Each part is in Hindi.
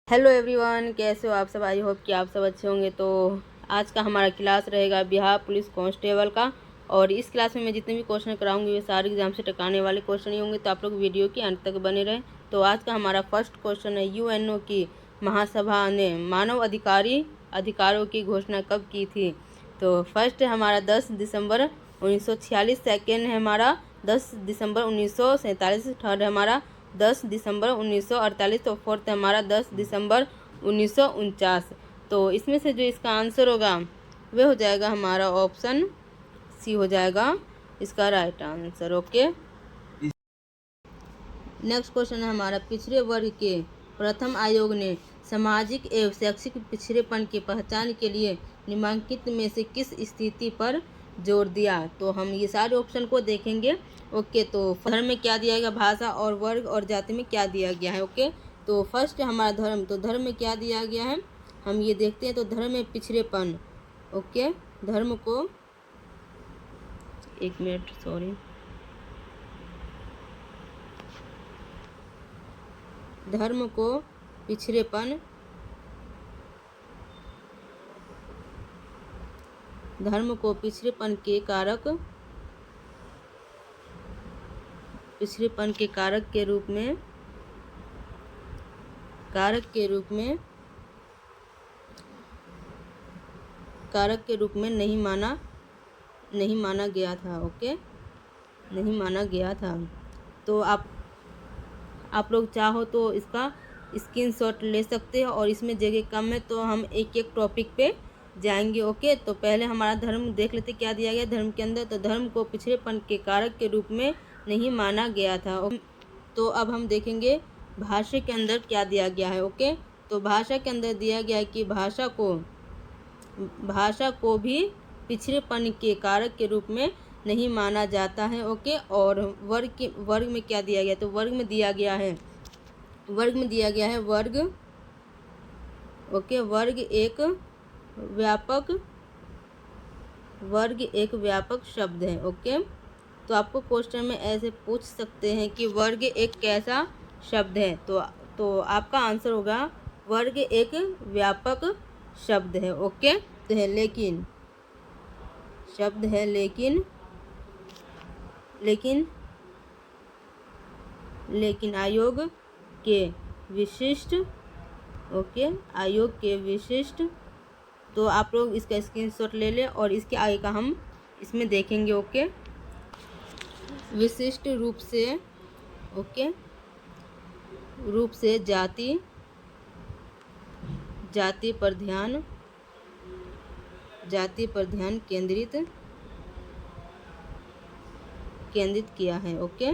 हेलो एवरीवन, कैसे हो आप सब। आई होप कि आप सब अच्छे होंगे। तो आज का हमारा क्लास रहेगा बिहार पुलिस कांस्टेबल का। और इस क्लास में मैं जितने भी क्वेश्चन कराऊंगी वे सारे एग्जाम से टकाने वाले क्वेश्चन ही होंगे, तो आप लोग वीडियो के अंत तक बने रहें। तो आज का हमारा फर्स्ट क्वेश्चन है, यूएनओ की महासभा ने मानव अधिकारों की घोषणा कब की थी। तो फर्स्ट है हमारा 10 दिसंबर 1946, सेकेंड है हमारा 10 दिसंबर 1947, थर्ड है हमारा 10 दिसंबर 1948, तो फोर्थ है हमारा 10 दिसंबर 1949। तो इसमें से जो इसका आंसर होगा वह हो जाएगा हमारा ऑप्शन सी हो जाएगा इसका right answer. Okay, next question है हमारा, पिछड़े वर्ग के प्रथम आयोग ने सामाजिक एवं शैक्षिक पिछड़ेपन की पहचान के लिए निम्नलिखित में से किस स्थिति पर जोर दिया। तो हम ये सारे ऑप्शन को देखेंगे। ओके, तो धर्म में क्या दिया गया, भाषा और वर्ग और जाति में क्या दिया गया है। ओके, तो फर्स्ट हमारा धर्म, तो धर्म में क्या दिया गया है हम ये देखते हैं। तो धर्म में पिछड़ेपन। ओके, धर्म को एक मिनट, सॉरी, धर्म को पिछड़ेपन, धर्म को पिछड़ेपन के कारक के रूप में नहीं माना गया था। ओके, नहीं माना गया था। तो आप लोग चाहो तो इसका स्क्रीनशॉट ले सकते हो, और इसमें जगह कम है तो हम एक एक टॉपिक पे जाएंगे। ओके, तो पहले हमारा धर्म देख लेते क्या दिया गया धर्म के अंदर। तो धर्म को पिछड़ेपन के कारक के रूप में नहीं माना गया था। तो अब हम देखेंगे भाषा के अंदर क्या दिया गया है। ओके, तो भाषा के अंदर दिया गया है कि भाषा को भी पिछड़ेपन के कारक के रूप में नहीं माना जाता है। ओके, और वर्ग में क्या दिया गया, तो वर्ग में दिया गया है वर्ग। ओके, वर्ग एक व्यापक शब्द है। ओके, तो आपको क्वेश्चन में ऐसे पूछ सकते हैं कि वर्ग एक कैसा शब्द है। तो आपका आंसर होगा वर्ग एक व्यापक शब्द है। ओके, तो है लेकिन शब्द है, लेकिन आयोग के विशिष्ट। ओके, आयोग के विशिष्ट। तो आप लोग इसका स्क्रीनशॉट ले लें, और इसके आगे का हम इसमें देखेंगे। ओके, विशिष्ट रूप से जाति पर ध्यान केंद्रित किया है। ओके,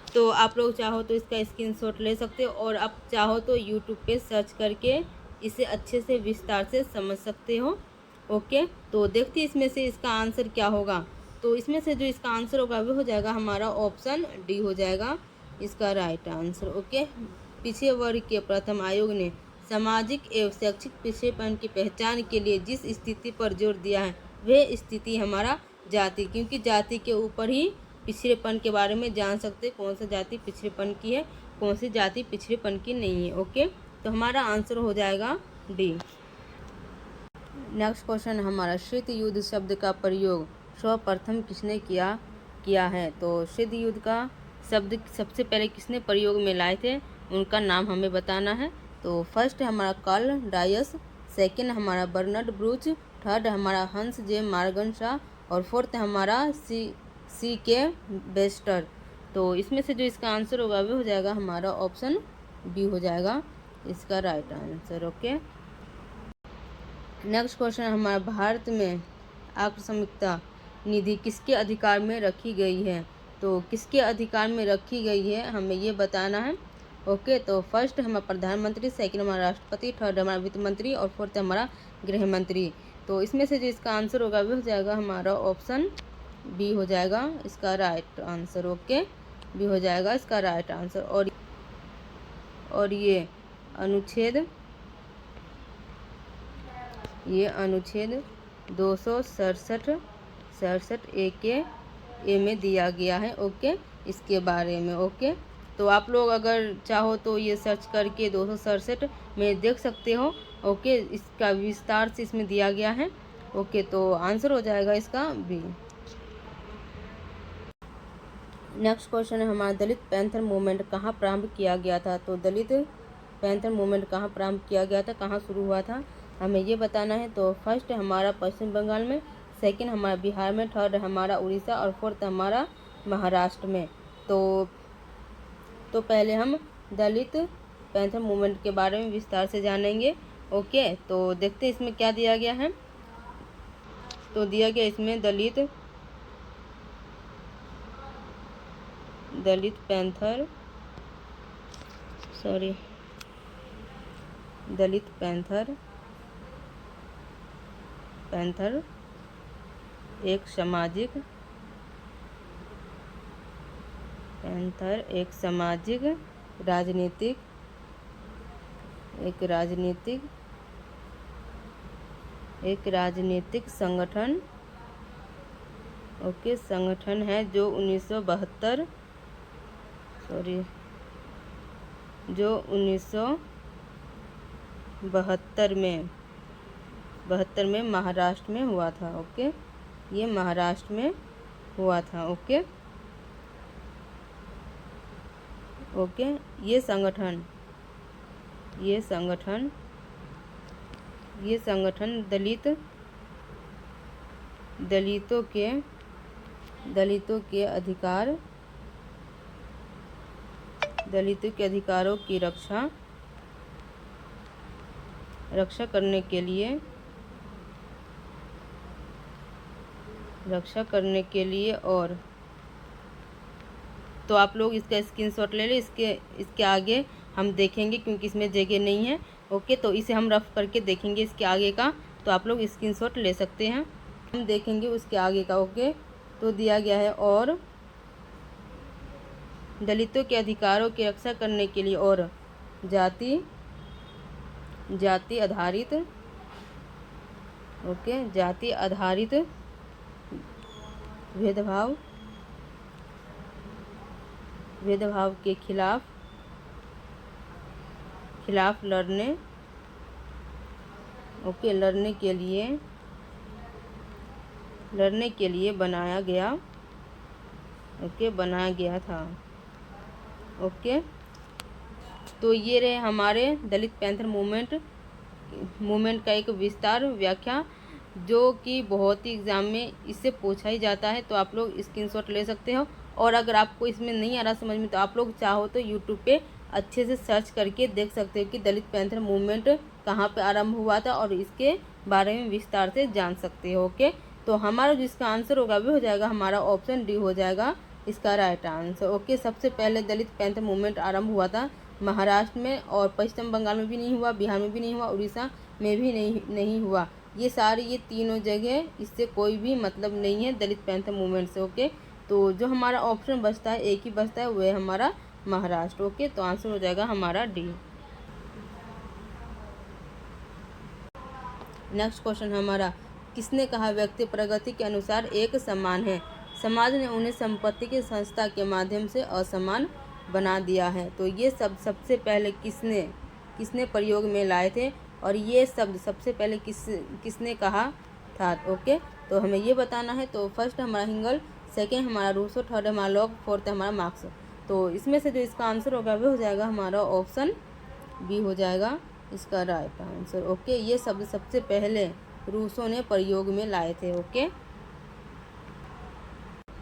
तो आप लोग चाहो तो इसका स्क्रीनशॉट ले सकते हो, और आप चाहो तो यूट्यूब पे सर्च करके इसे अच्छे से विस्तार से समझ सकते हो। ओके, तो देखते हैं इसमें से इसका आंसर क्या होगा। तो इसमें से जो इसका आंसर होगा वो हो जाएगा हमारा ऑप्शन डी हो जाएगा इसका राइट आंसर। ओके, पिछड़े वर्ग के प्रथम आयोग ने सामाजिक एवं शैक्षिक पिछड़ेपन की पहचान के लिए जिस स्थिति पर जोर दिया है वह स्थिति हमारा जाति, क्योंकि जाति के ऊपर ही पिछड़ेपन के बारे में जान सकते कौन सा जाति पिछड़ेपन की है, कौन सी जाति पिछड़ेपन की नहीं है। ओके, तो हमारा आंसर हो जाएगा डी। नेक्स्ट क्वेश्चन हमारा, शीत युद्ध शब्द का प्रयोग सर्वप्रथम किसने किया है। तो शीत युद्ध का शब्द सबसे पहले किसने प्रयोग में लाए थे, उनका नाम हमें बताना है। तो फर्स्ट है हमारा कार्ल डायस, सेकेंड हमारा बर्नार्ड ब्रूच, थर्ड हमारा हंस जे मॉर्गन शाह, और फोर्थ है हमारा सी के बेस्टर। तो इसमें से जो इसका आंसर होगा वो हो जाएगा हमारा ऑप्शन बी हो जाएगा इसका right answer. Okay, next question हमारा, भारत में आकस्मिकता निधि किसके अधिकार में रखी गई है। तो किसके अधिकार में रखी गई है हमें ये बताना है। ओके, तो फर्स्ट हमारा प्रधानमंत्री, सेकंड हमारा राष्ट्रपति, थर्ड हमारा वित्त मंत्री, और फोर्थ हमारा गृह मंत्री। तो इसमें से जो इसका आंसर होगा वो हो जाएगा हमारा ऑप्शन बी हो जाएगा इसका राइट आंसर। ओके, बी हो जाएगा इसका राइट आंसर। और ये अनुच्छेद 267 ए में दिया गया है। ओके, इसके बारे में। ओके, तो आप लोग अगर चाहो तो ये सर्च करके 267 में देख सकते हो। ओके, इसका विस्तार से इसमें दिया गया है। ओके, तो आंसर हो जाएगा इसका बी। नेक्स्ट क्वेश्चन है हमारा, दलित पैंथर मूवमेंट कहाँ प्रारंभ किया गया था। तो दलित पैंथर मूवमेंट कहाँ प्रारंभ किया गया था, कहाँ शुरू हुआ था, हमें ये बताना है। तो फर्स्ट हमारा पश्चिम बंगाल में, सेकंड हमारा बिहार में, थर्ड हमारा उड़ीसा और फोर्थ हमारा महाराष्ट्र में। तो पहले हम दलित पैंथर मूवमेंट के बारे में विस्तार से जानेंगे। ओके, तो देखते हैं इसमें क्या दिया गया है। तो दिया गया इसमें दलित पैंथर एक सामाजिक राजनीतिक संगठन। ओके, संगठन है जो 1972 में महाराष्ट्र में हुआ था। ओके, ये महाराष्ट्र में हुआ था। ओके, ये संगठन दलितों के अधिकारों की रक्षा करने के लिए और तो आप लोग इसका स्क्रीनशॉट ले लें। इसके आगे हम देखेंगे क्योंकि इसमें जगह नहीं है। ओके, तो इसे हम रफ करके देखेंगे इसके आगे का, तो आप लोग स्क्रीनशॉट ले सकते हैं। हम देखेंगे उसके आगे का। ओके, तो दिया गया है और दलितों के अधिकारों की रक्षा करने के लिए और जाति आधारित भेदभाव के खिलाफ लड़ने के लिए बनाया गया था। ओके, तो ये रहे हमारे दलित पैंथर मूवमेंट का एक विस्तार व्याख्या, जो कि बहुत ही एग्ज़ाम में इससे पूछा ही जाता है। तो आप लोग स्क्रीनशॉट ले सकते हो। और अगर आपको इसमें नहीं आ रहा समझ में, तो आप लोग चाहो तो यूट्यूब पे अच्छे से सर्च करके देख सकते हो कि दलित पैंथर मूवमेंट कहाँ पे आरंभ हुआ था और इसके बारे में विस्तार से जान सकते हो। ओके, तो हमारा जिसका आंसर होगा वो हो जाएगा हमारा ऑप्शन डी हो जाएगा इसका राइट आंसर। ओके, सबसे पहले दलित पैंथर मूवमेंट आरंभ हुआ था महाराष्ट्र में, और पश्चिम बंगाल में भी नहीं हुआ, बिहार में भी नहीं हुआ, उड़ीसा में भी नहीं हुआ। ये तीनों जगह इससे कोई भी मतलब नहीं है दलित पैंथर मूवमेंट से। ओके, तो जो हमारा ऑप्शन बचता है, एक ही बचता है, वो है हमारा महाराष्ट्र। ओके, तो आंसर हो जाएगा हमारा डी। नेक्स्ट क्वेश्चन हमारा, किसने कहा व्यक्ति प्रगति के अनुसार एक समान है, समाज ने उन्हें संपत्ति की संस्था के माध्यम से असमान बना दिया है। तो ये सबसे पहले किसने प्रयोग में लाए थे और ये शब्द सबसे पहले किसने कहा था। ओके, तो हमें ये बताना है। तो फर्स्ट हमारा हिंगल, सेकेंड हमारा रूसो, थर्ड हमारा लॉक, फोर्थ हमारा मार्क्स। तो इसमें से जो इसका आंसर होगा वो हो जाएगा हमारा ऑप्शन बी हो जाएगा इसका राइट आंसर। ओके, ये शब्द सबसे पहले रूसो ने प्रयोग में लाए थे। ओके,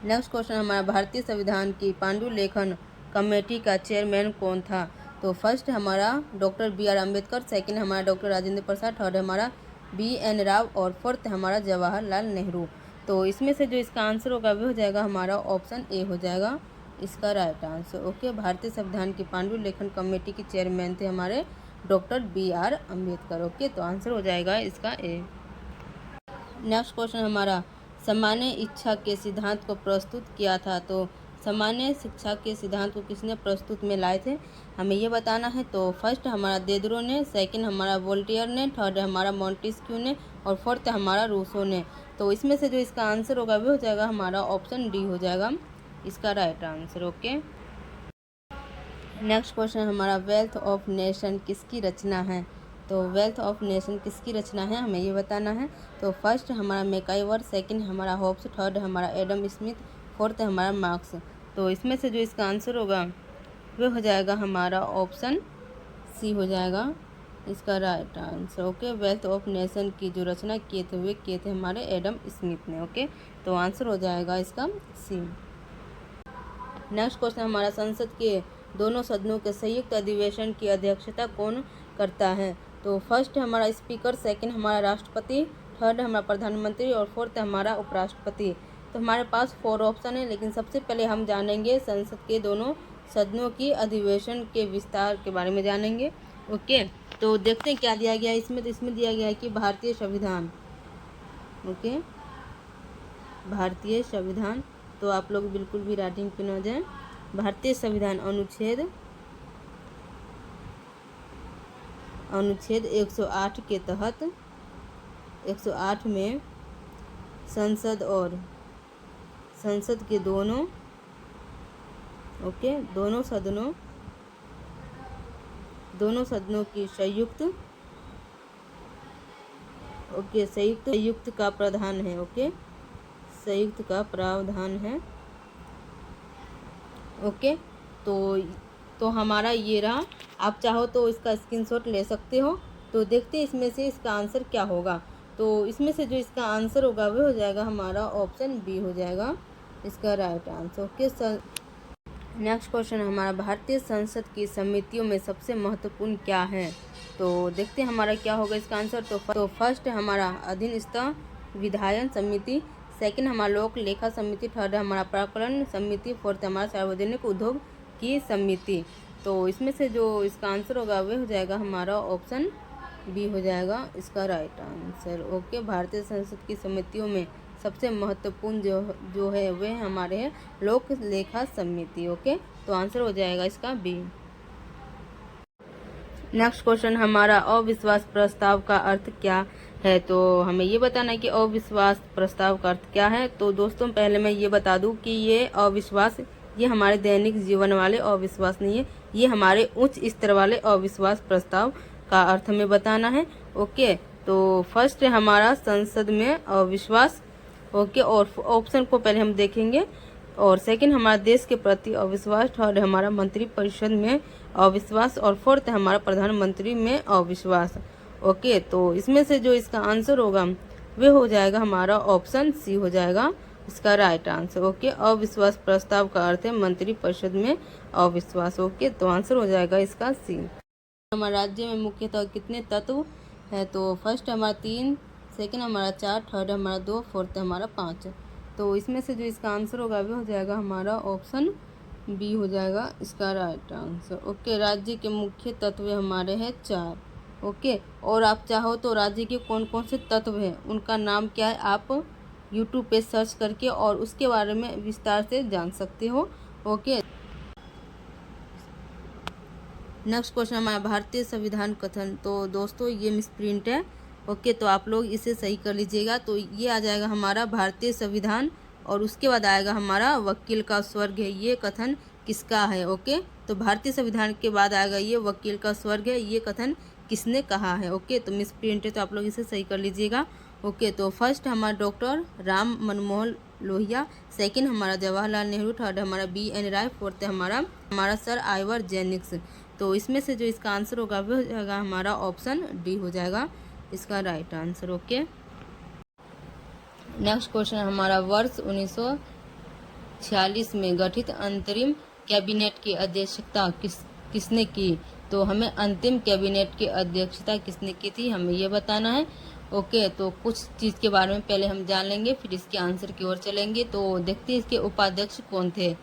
नेक्स्ट क्वेश्चन हमारा, भारतीय संविधान की पांडुलेखन कमेटी का चेयरमैन कौन था। तो फर्स्ट हमारा डॉक्टर B.R. अम्बेडकर, सेकंड हमारा डॉक्टर राजेंद्र प्रसाद, थर्ड हमारा B.N. राव और फोर्थ हमारा जवाहरलाल नेहरू। तो इसमें से जो इसका आंसर होगा वो हो जाएगा हमारा ऑप्शन ए हो जाएगा इसका राइट आंसर। ओके, भारतीय संविधान की पांडुलेखन कमेटी के चेयरमैन थे हमारे डॉक्टर B.R. अम्बेडकर। ओके, तो आंसर हो जाएगा इसका ए। नेक्स्ट क्वेश्चन हमारा, सामान्य इच्छा के सिद्धांत को प्रस्तुत किया था। तो सामान्य शिक्षा के सिद्धांत को किसने प्रस्तुत में लाए थे, हमें ये बताना है। तो फर्स्ट हमारा देदरो ने, सेकंड हमारा वोल्टेयर ने, थर्ड हमारा मॉन्टेस्क्यू ने और फोर्थ हमारा रूसो ने। तो इसमें से जो इसका आंसर होगा वो हो जाएगा हमारा ऑप्शन डी हो जाएगा इसका right answer. Okay, next question हमारा वेल्थ ऑफ नेशन किसकी रचना है। तो वेल्थ ऑफ नेशन किसकी रचना है हमें ये बताना है। तो फर्स्ट हमारा मैकाइवर, सेकंड हमारा होब्स, थर्ड हमारा एडम स्मिथ, फोर्थ हमारा मार्क्स। तो इसमें से जो इसका आंसर होगा वो हो जाएगा हमारा ऑप्शन सी हो जाएगा इसका right answer. Okay, wealth of nation की जो रचना किए थे वे किए थे हमारे एडम स्मिथ ने। ओके, तो आंसर हो जाएगा इसका सी। नेक्स्ट क्वेश्चन हमारा संसद के दोनों सदनों के संयुक्त अधिवेशन की अध्यक्षता कौन करता है। तो फर्स्ट हमारा स्पीकर, सेकंड हमारा राष्ट्रपति, थर्ड हमारा प्रधानमंत्री और फोर्थ हमारा उपराष्ट्रपति। तो हमारे पास 4 ऑप्शन है, लेकिन सबसे पहले हम जानेंगे संसद के दोनों सदनों की अधिवेशन के विस्तार के बारे में जानेंगे। ओके, तो देखते हैं क्या दिया गया है इसमें। तो इसमें दिया गया है कि भारतीय संविधान, ओके भारतीय संविधान, तो आप लोग बिल्कुल भी राइटिंग पे न जाएं। भारतीय संविधान अनुच्छेद 108 के तहत 108 में संसद के दोनों सदनों की संयुक्त का प्रावधान है। ओके, संयुक्त का प्रावधान है। ओके, तो हमारा ये रहा। आप चाहो तो इसका स्क्रीनशॉट ले सकते हो। तो देखते हैं इसमें से इसका आंसर क्या होगा। तो इसमें से जो इसका आंसर होगा वो हो जाएगा हमारा ऑप्शन बी हो जाएगा इसका right answer. Okay sir, next question हमारा भारतीय संसद की समितियों में सबसे महत्वपूर्ण क्या है। तो देखते हैं हमारा क्या होगा इसका आंसर। तो फर्स्ट हमारा अधीनस्थ विधायन समिति, सेकंड हमारा लोक लेखा समिति, थर्ड हमारा प्राकलन समिति, फोर्थ हमारा सार्वजनिक उद्योग की समिति। तो इसमें से जो इसका आंसर होगा वह हो जाएगा हमारा ऑप्शन बी हो जाएगा इसका राइट आंसर। ओके, भारतीय संसद की समितियों में सबसे महत्वपूर्ण जो है वह हमारे है लोक लेखा समिति। ओके, तो आंसर हो जाएगा इसका बी। नेक्स्ट क्वेश्चन हमारा अविश्वास प्रस्ताव का अर्थ क्या है। तो हमें ये बताना है कि अविश्वास प्रस्ताव का अर्थ क्या है। तो दोस्तों पहले मैं ये बता दूं कि ये अविश्वास ये हमारे दैनिक जीवन वाले अविश्वास नहीं है, ये हमारे उच्च स्तर वाले अविश्वास प्रस्ताव का अर्थ हमें बताना है। ओके, तो फर्स्ट हमारा संसद में अविश्वास। ओके, और ऑप्शन को पहले हम देखेंगे। और सेकंड हमारा देश के प्रति अविश्वास, थर्ड हमारा मंत्रिपरिषद में अविश्वास और फोर्थ हमारा प्रधानमंत्री में अविश्वास। ओके, तो इसमें से जो इसका आंसर होगा वह हो जाएगा हमारा ऑप्शन सी हो जाएगा इसका राइट आंसर। ओके, अविश्वास प्रस्ताव का अर्थ है मंत्रिपरिषद में अविश्वास। ओके, तो आंसर हो जाएगा इसका सी। हमारे राज्य में मुख्यतः कितने तत्व है। तो फर्स्ट हमारा 3, सेकंड हमारा 4, थर्ड हमारा 2, फोर्थ हमारा 5। तो इसमें से जो इसका आंसर होगा वो हो जाएगा हमारा ऑप्शन बी हो जाएगा इसका राइट आंसर। ओके, राज्य के मुख्य तत्व हमारे हैं 4। ओके, और आप चाहो तो राज्य के कौन कौन से तत्व हैं उनका नाम क्या है आप यूट्यूब पे सर्च करके और उसके बारे में विस्तार से जान सकते हो। ओके, नेक्स्ट क्वेश्चन हमारा भारतीय संविधान कथन। तो दोस्तों ये मिसप्रिंट है। ओके, तो आप लोग इसे सही कर लीजिएगा। तो ये आ जाएगा हमारा भारतीय संविधान और उसके बाद आएगा हमारा वकील का स्वर्ग है। ये कथन किसका है। ओके, तो भारतीय संविधान के बाद आएगा ये वकील का स्वर्ग है। ये कथन किसने कहा है। ओके, तो मिसप्रिंट है, तो आप लोग इसे सही कर लीजिएगा। ओके, तो फर्स्ट हमारा डॉक्टर राम मनमोहन लोहिया, सेकंड हमारा जवाहरलाल नेहरू, थर्ड हमारा BN राय, फोर्थ हमारा सर आइवर जेनिक्स। तो इसमें से जो इसका आंसर होगा वो हो जाएगा हमारा ऑप्शन डी हो जाएगा इसका right answer. Okay, next question हमारा वर्ष 1946 में गठित अंतरिम कैबिनेट की अध्यक्षता किसने की। तो हमें अंतिम कैबिनेट की अध्यक्षता किसने की थी हमें ये बताना है। ओके, तो कुछ चीज़ के बारे में पहले हम जान लेंगे फिर इसके आंसर की ओर चलेंगे। तो देखते हैं इसके उपाध्यक्ष कौन थे।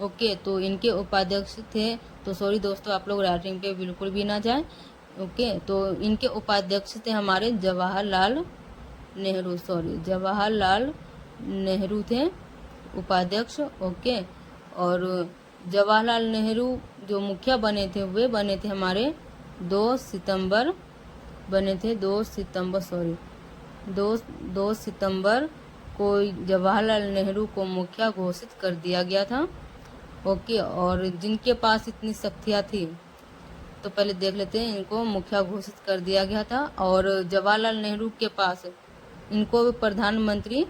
ओके, तो इनके उपाध्यक्ष थे, तो सॉरी दोस्तों आप लोग राइटिंग पे बिल्कुल भी ना जाएं। ओके, तो इनके उपाध्यक्ष थे हमारे जवाहरलाल नेहरू थे उपाध्यक्ष। ओके, और जवाहरलाल नेहरू जो मुखिया बने थे वे बने थे हमारे 2 सितंबर को जवाहरलाल नेहरू को मुखिया घोषित कर दिया गया था। ओके, और जिनके पास इतनी शक्तियाँ थी, तो पहले देख लेते हैं, इनको मुखिया घोषित कर दिया गया था। और जवाहरलाल नेहरू के पास इनको भी प्रधानमंत्री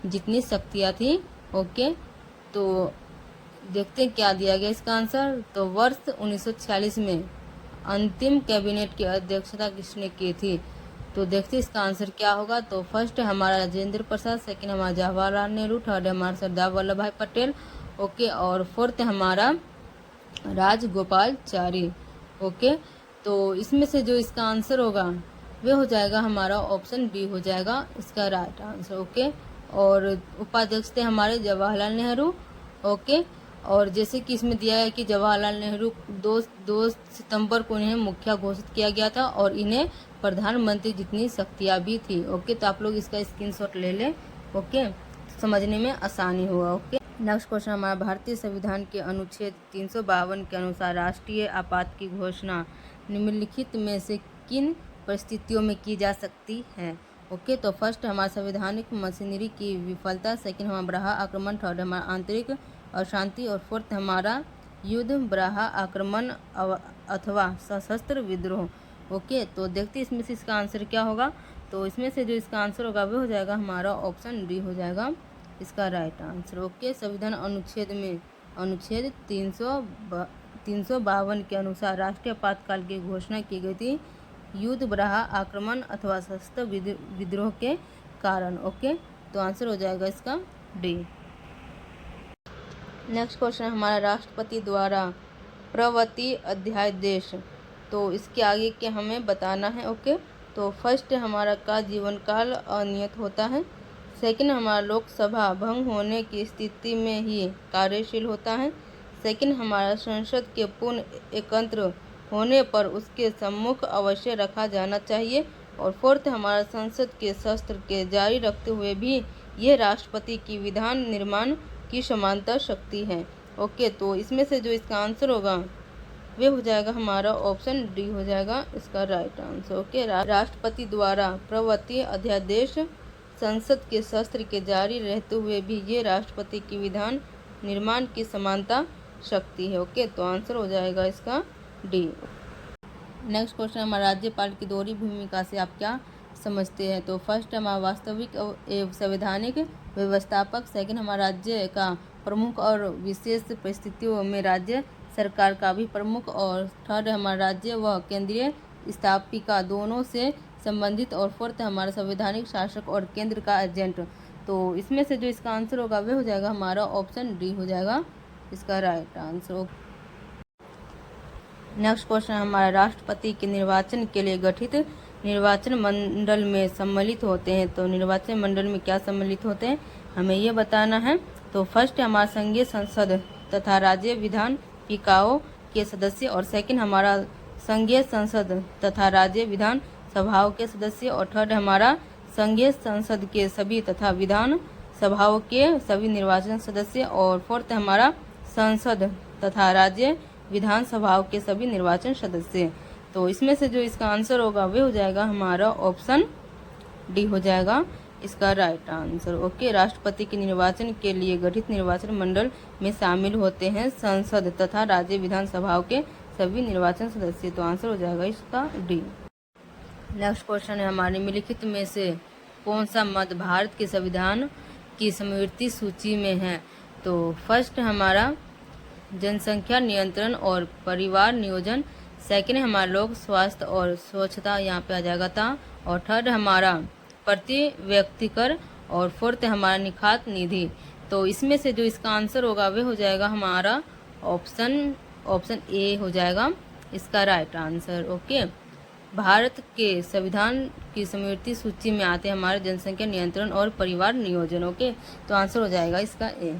जितनी शक्तियाँ थी। ओके, तो देखते हैं क्या दिया गया इसका आंसर। तो वर्ष 1946 में अंतिम कैबिनेट की अध्यक्षता किसने की थी? तो देखते हैं इसका आंसर क्या होगा। तो फर्स्ट हमारा राजेंद्र प्रसाद, सेकंड हमारा जवाहरलाल नेहरू, थर्ड हमारा सरदार वल्लभ भाई पटेल, ओके, और फोर्थ हमारा राजगोपालचारी। ओके, तो इसमें से जो इसका आंसर होगा वह हो जाएगा हमारा ऑप्शन बी हो जाएगा इसका राइट आंसर। ओके, और उपाध्यक्ष थे हमारे जवाहरलाल नेहरू। ओके, और जैसे कि इसमें दिया है कि जवाहरलाल नेहरू 2 सितंबर को इन्हें मुखिया घोषित किया गया था और इन्हें प्रधानमंत्री जितनी शक्तियाँ भी थी। ओके, तो आप लोग इसका स्क्रीनशॉट ले लें। ओके, समझने में आसानी होगा। ओके, नेक्स्ट क्वेश्चन हमारा, भारतीय संविधान के अनुच्छेद 352 के अनुसार राष्ट्रीय आपात की घोषणा निम्नलिखित में से किन परिस्थितियों में की जा सकती है? ओके, तो फर्स्ट हमारा संवैधानिक मशीनरी की विफलता, सेकंड हमारा बराह आक्रमण, थर्ड हमारा आंतरिक अशांति, और फोर्थ हमारा युद्ध, बराह आक्रमण अथवा सशस्त्र विद्रोह। ओके, तो देखते हैं इसमें से इसका आंसर क्या होगा। तो इसमें से जो इसका आंसर होगा वो हो जाएगा हमारा ऑप्शन डी हो जाएगा इसका राइट आंसर। ओके, संविधान अनुच्छेद में अनुच्छेद 352 के अनुसार राष्ट्रीय आपातकाल की घोषणा की गई थी युद्ध, बराह आक्रमण अथवा सशस्त्र विद्रोह के कारण। ओके, तो आंसर हो जाएगा इसका डी। नेक्स्ट क्वेश्चन हमारा, राष्ट्रपति द्वारा प्रवर्ती अध्यादेश, तो इसके आगे के हमें बताना है। ओके, तो फर्स्ट हमारा का जीवन काल अनियत होता है, सेकंड हमारा लोकसभा भंग होने की स्थिति में ही कार्यशील होता है, सेकंड हमारा संसद के पूर्ण एकत्र होने पर उसके सम्मुख अवश्य रखा जाना चाहिए, और फोर्थ हमारा संसद के शस्त्र के जारी रखते हुए भी यह राष्ट्रपति की विधान निर्माण की समांतर शक्ति है। ओके, तो इसमें से जो इसका आंसर होगा वे हो जाएगा हमारा ऑप्शन डी हो जाएगा इसका राइट आंसर। ओके, राष्ट्रपति द्वारा प्रवर्ती अध्यादेश संसद के शस्त्र के जारी रहते हुए भी ये राष्ट्रपति की विधान निर्माण की समानता शक्ति है। ओके, तो आंसर हो जाएगा इसका डी। नेक्स्ट क्वेश्चन हमारा, राज्यपाल की दोहरी भूमिका से आप क्या समझते हैं? तो फर्स्ट हमारा वास्तविक एवं संवैधानिक व्यवस्थापक, सेकंड हमारा राज्य का प्रमुख और विशेष परिस्थितियों में राज्य सरकार का भी प्रमुख, और थर्ड हमारा राज्य व केंद्रीय स्थापिका दोनों से संबंधित, और फोर्थ हमारा संवैधानिक शासक और केंद्र का एजेंट। तो इसमें से जो इसका आंसर होगा वह हो जाएगा हमारा ऑप्शन डी हो जाएगा इसका राइट आंसर। नेक्स्ट क्वेश्चन हमारा, राष्ट्रपति के निर्वाचन के लिए गठित निर्वाचन मंडल में सम्मिलित होते हैं। तो निर्वाचन मंडल में क्या सम्मिलित होते हैं हमें ये बताना है। तो फर्स्ट हमारा संघीय संसद तथा राज्य विधानपिकाओं के सदस्य, और सेकंड हमारा संघीय संसद तथा राज्य विधान सभाओं के सदस्य, और थर्ड हमारा संघीय संसद के सभी तथा विधान सभाओं के सभी निर्वाचन सदस्य, और फोर्थ हमारा संसद तथा राज्य विधान सभाओं के सभी निर्वाचन सदस्य। तो इसमें से जो इसका आंसर होगा वह हो जाएगा हमारा ऑप्शन डी हो जाएगा इसका राइट आंसर। ओके, राष्ट्रपति के निर्वाचन के लिए गठित निर्वाचन मंडल में शामिल होते हैं संसद तथा राज्य विधानसभाओं के सभी निर्वाचन सदस्य। तो आंसर हो जाएगा इसका डी। नेक्स्ट क्वेश्चन है हमारे, निम्नलिखित में से कौन सा मत भारत के संविधान की स्मृति सूची में है? तो फर्स्ट हमारा जनसंख्या नियंत्रण और परिवार नियोजन, सेकंड हमारा लोक स्वास्थ्य और स्वच्छता यहाँ पे आ जाएगा था, और थर्ड हमारा प्रति व्यक्ति कर, और फोर्थ हमारा निखात निधि। तो इसमें से जो इसका आंसर होगा वह हो जाएगा हमारा ऑप्शन ए हो जाएगा इसका राइट आंसर। ओके, भारत के संविधान की स्मृति सूची में आते हैं हमारे जनसंख्या नियंत्रण और परिवार नियोजन। ओके, तो आंसर हो जाएगा इसका ए।